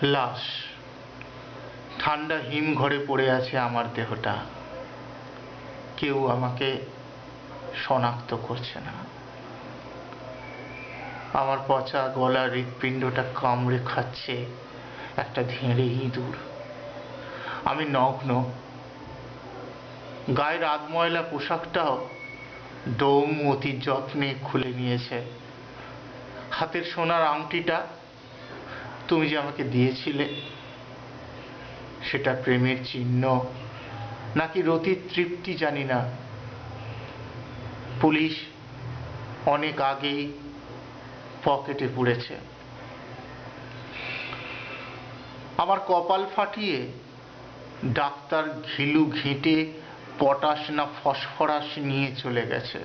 লাশ ঠান্ডা হিম ঘরে পড়ে আছে আমার দেহটা। কেউ আমাকে শনাক্ত করছে না। আমার পচা গলা হৃৎপিণ্ডটা কামড়ে খাচ্ছে একটা ধেড়ে ইঁদুর। আমি নগ্ন, গায়ের আধময়লা পোশাকটাও ডোম অতি যত্নে খুলে নিয়েছে। হাতের সোনার আংটিটা তুমি যে আমাকে দিয়েছিলে, সেটা প্রেমের চিহ্ন নাকি রতির তৃপ্তি জানি না। পুলিশ অনেক আগেই পকেটে পুড়েছে। আমার কপাল ফাটিয়ে ডাক্তার ঘিলু ঘেঁটে পটাশ না ফসফরাস নিয়ে চলে গেছে।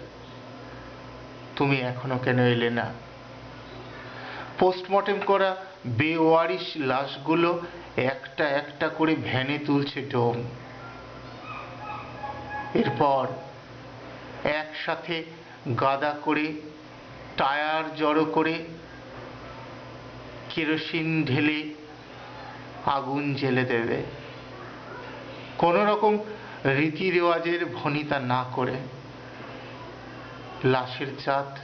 তুমি এখনো কেন এলে না? পোস্টমর্টেম করা বেওয়ারিশ লাশগুলো একটা একটা করে ভ্যানে তুলছে ডোম। এরপর একসাথে গাদা করে টায়ার জড়ো করে কেরোসিন ঢেলে আগুন জ্বেলে দেবে, কোন রকম রীতি রেওয়াজের ভনিতা না করে। লাশের জাত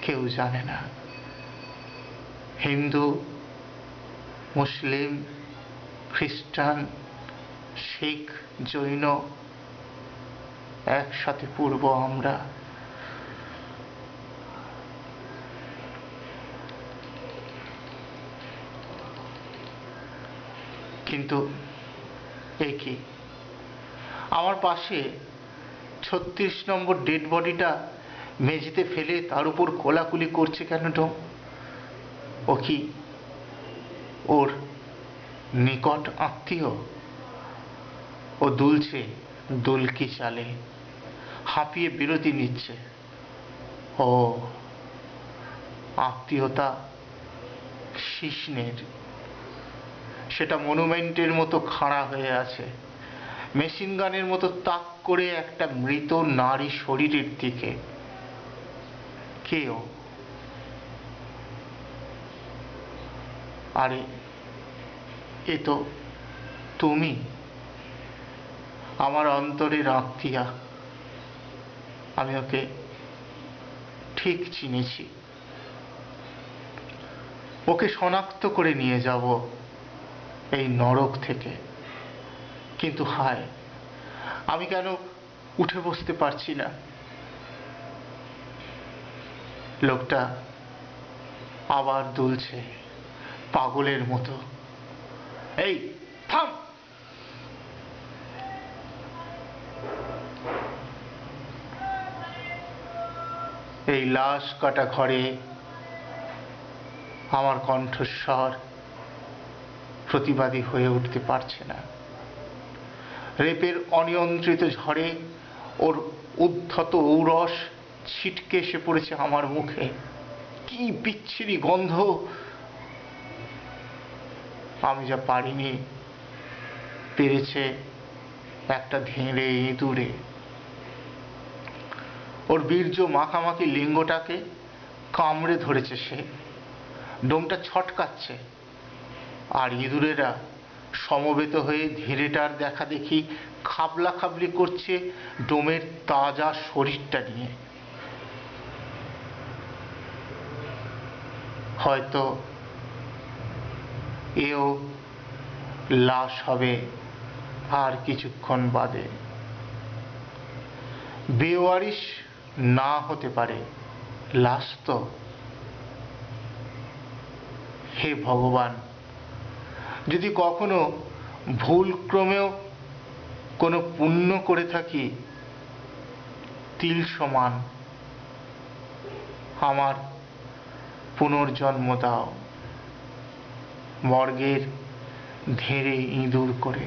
কেউ জানে না। হিন্দু, মুসলিম, খ্রিস্টান, শিখ, জৈন একসাথে পুড়ব আমরা। কিন্তু এ কি, আমার পাশে ৩৬ নম্বর ডেড বডিটা মেঝেতে ফেলে তার উপর কোলাকুলি করছে কেন ডোম? ও কি ওর নিকট আত্মীয়? ও দুলছে দুলকি চালে, হাঁপিয়ে বিরতি নিচ্ছে। ও আত্মীয়তা শিশ্নের, সেটা মনুমেন্টের মতো খাড়া হয়ে আছে, মেশিন গানের মতো তাক করে একটা মৃত নারী শরীরের দিকে। কে ও? আরে এ তো তুমি, আমার অন্তরের আত্মীয়া। আমি ওকে ঠিক চিনেছি। ওকে শনাক্ত করে নিয়ে যাব এই নরক থেকে। কিন্তু হায়, আমি কেন উঠে বসতে পারছি না? লোকটা আবার দুলছে পাগলের মতো। এই থাম! এই লাশ কাটা ঘরে আমার কণ্ঠস্বর প্রতিবাদী হয়ে উঠতে পারছে না। রেপের অনিয়ন্ত্রিত ঝড়ে ওর উদ্ধত ঔরস ছিটকে এসে পড়েছে আমার মুখে। কি বিচ্ছিরি গন্ধ! আমি যা পারিনি, পেরেছে একটা ধেড়ে ইঁদুরে। ওর বীর্য মাখামাখি লিঙ্গটাকে কামড়ে ধরেছে সে। ডোমটা ছটকাচ্ছে, আর ইঁদুরেরা সমবেত হয়ে ধেড়েটার দেখা দেখি খাবলা খাবলি করছে ডোমের তাজা শরীরটা নিয়ে। হয়তো এও লাশ হবে আর কিছুক্ষণ বাদে। বেওয়ারিশ না হতে পারে, লাশ তো। হে ভগবান, যদি কখনো ভুলক্রমেও কোনো পুণ্য করে থাকি, তিল সমান আমার পুনর্জন্ম দাও, মর্গের ধেড়ে ইঁদুর করে।